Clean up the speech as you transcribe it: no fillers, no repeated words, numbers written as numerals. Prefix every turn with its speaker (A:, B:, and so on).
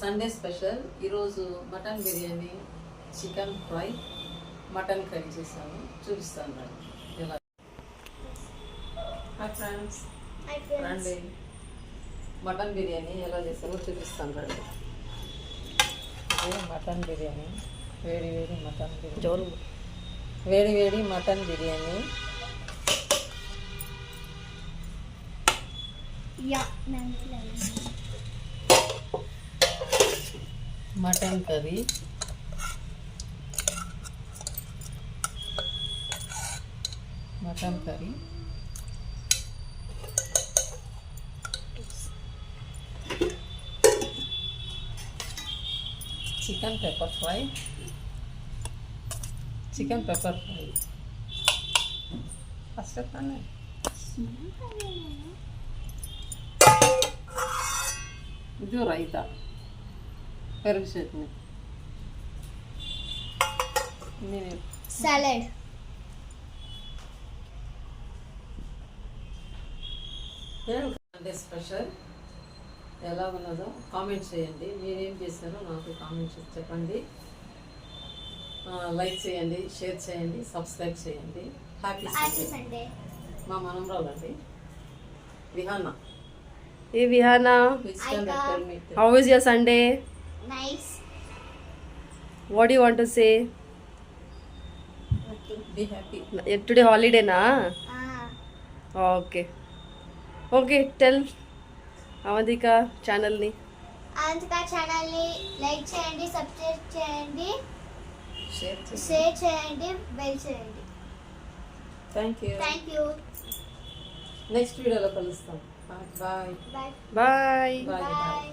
A: Sunday special ఈరోజు mutton biryani, chicken fry, mutton curry చేశాను. చూపిస్తాను రండి ఎలా. హాయ్ ఫ్రెండ్స్, రండి మటన్ బిర్యానీ ఎలా చేస్తామో చూపిస్తాను రండి. మటన్ బిర్యానీ, వేడి వేడి మటన్ బిర్యానీ, వేడి వేడి mutton biryani, mutton curry, mutton curry, chicken pepper fry, chicken pepper fry first తానే, ఇది రైతా, పెరుగు చట్నీ,
B: సాలడ్.
A: అంటే స్పెషల్ ఎలా ఉన్నదో కామెంట్ చేయండి. మీరేం చేశారో నాకు కామెంట్ చేసి చెప్పండి. లైక్ చేయండి, షేర్ చేయండి, సబ్స్క్రైబ్ చేయండి. Happy Sunday. మా మనమరాలండి Vihana.
C: Hey Vihana, how is your Sunday?
B: Nice.
C: What do you want to say?
A: Be happy.
C: Today holiday na?
B: Ah.
C: Okay, tell Avantika channel ni.
B: Avantika channel ni like చేయండి, subscribe చేయండి,
A: share
B: share చేయండి, bell చేయండి.
A: Thank you. Next వీడియోలో కలుస్తాం. Bye
C: Bye.
A: Bye.